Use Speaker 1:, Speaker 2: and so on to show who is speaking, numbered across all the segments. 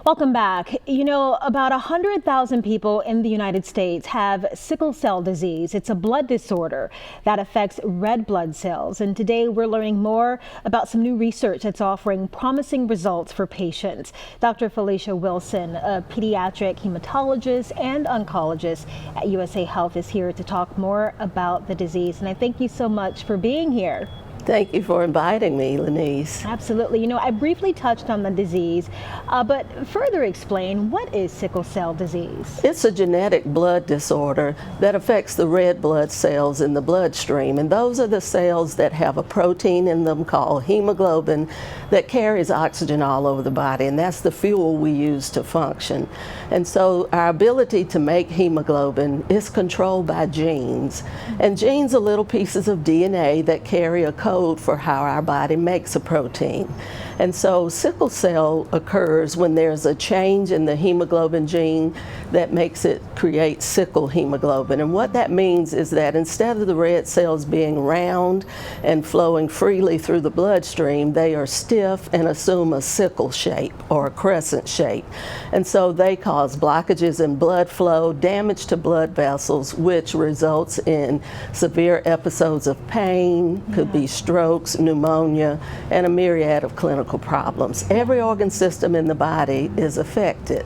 Speaker 1: Welcome back. You know, about 100,000 people in the United States have sickle cell disease. It's a blood disorder that affects red blood cells. And today we're learning more about some new research that's offering promising results for patients. Dr. Felicia Wilson, a pediatric hematologist and oncologist at USA Health, is here to talk more about the disease. And I thank you so much for being here.
Speaker 2: Thank you for inviting me, Lenise.
Speaker 1: Absolutely. You know, I briefly touched on the disease, but further explain, what is sickle cell disease?
Speaker 2: It's a genetic blood disorder that affects the red blood cells in the bloodstream, and those are the cells that have a protein in them called hemoglobin that carries oxygen all over the body, and that's the fuel we use to function. And so our ability to make hemoglobin is controlled by genes, and genes are little pieces of DNA that carry a code for how our body makes a protein. And so sickle cell occurs when there's a change in the hemoglobin gene that makes it create sickle hemoglobin. And what that means is that instead of the red cells being round and flowing freely through the bloodstream, they are stiff and assume a sickle shape or a crescent shape. And so they cause blockages in blood flow, damage to blood vessels, which results in severe episodes of pain, could be strokes, pneumonia, and a myriad of clinical problems. Every organ system in the body is affected.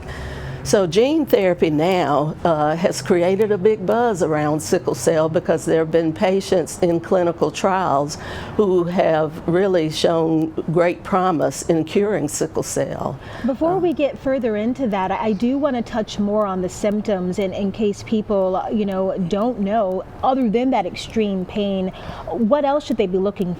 Speaker 2: So gene therapy now has created a big buzz around sickle cell because there have been patients in clinical trials who have really shown great promise in curing sickle cell.
Speaker 1: Before we get further into that, I do want to touch more on the symptoms in case people, don't know, other than that extreme pain, what else should they be looking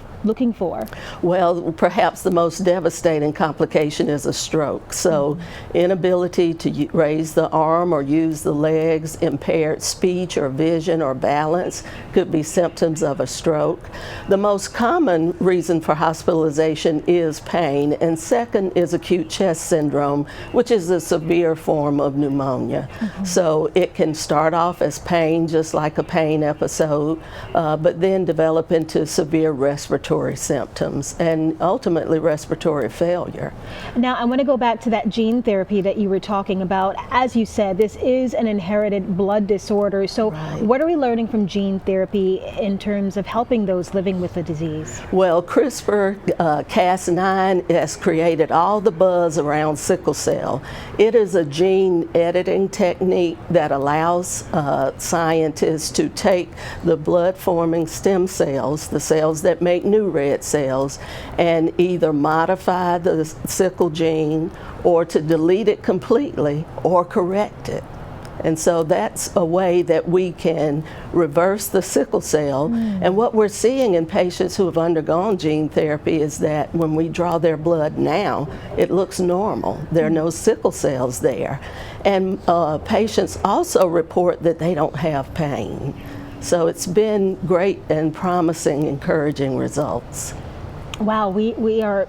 Speaker 1: for?
Speaker 2: Well, perhaps the most devastating complication is a stroke. So inability to raise the arm or use the legs, impaired speech or vision or balance could be symptoms of a stroke. The most common reason for hospitalization is pain, and second is acute chest syndrome, which is a severe form of pneumonia. So it can start off as pain, just like a pain episode, but then develop into severe respiratory symptoms and ultimately respiratory failure.
Speaker 1: Now, I want to go back to that gene therapy that you were talking about. As you said, this is an inherited blood disorder. So what are we learning from gene therapy in terms of helping those living with the disease?
Speaker 2: Well, CRISPR-Cas9 has created all the buzz around sickle cell. It is a gene editing technique that allows scientists to take the blood-forming stem cells, the cells that make new red cells, and either modify the sickle gene or to delete it completely or correct it. And so that's a way that we can reverse the sickle cell. And what we're seeing in patients who have undergone gene therapy is that when we draw their blood now, it looks normal. There are no sickle cells there. And patients also report that they don't have pain. So it's been great and promising, encouraging results.
Speaker 1: Wow, we are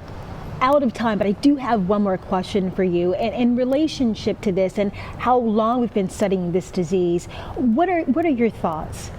Speaker 1: out of time, but I do have one more question for you. And in relationship to this and how long we've been studying this disease, what are your thoughts?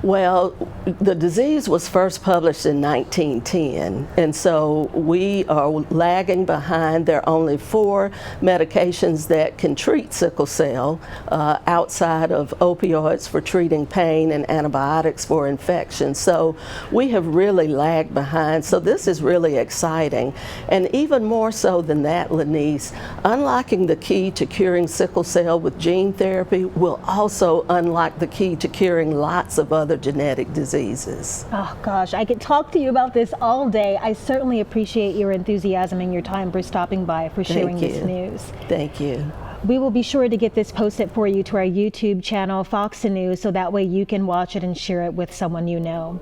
Speaker 2: Well, the disease was first published in 1910, and so we are lagging behind. There are only 4 medications that can treat sickle cell outside of opioids for treating pain and antibiotics for infection. So we have really lagged behind. So this is really exciting. And even more so than that, Lenise, unlocking the key to curing sickle cell with gene therapy will also unlock the key to curing lots of other genetic diseases.
Speaker 1: Oh gosh, I could talk to you about this all day. I certainly appreciate your enthusiasm and your time for stopping by, for sharing this news.
Speaker 2: Thank you.
Speaker 1: We will be sure to get this posted for you to our YouTube channel, Fox News, so that way you can watch it and share it with someone you know.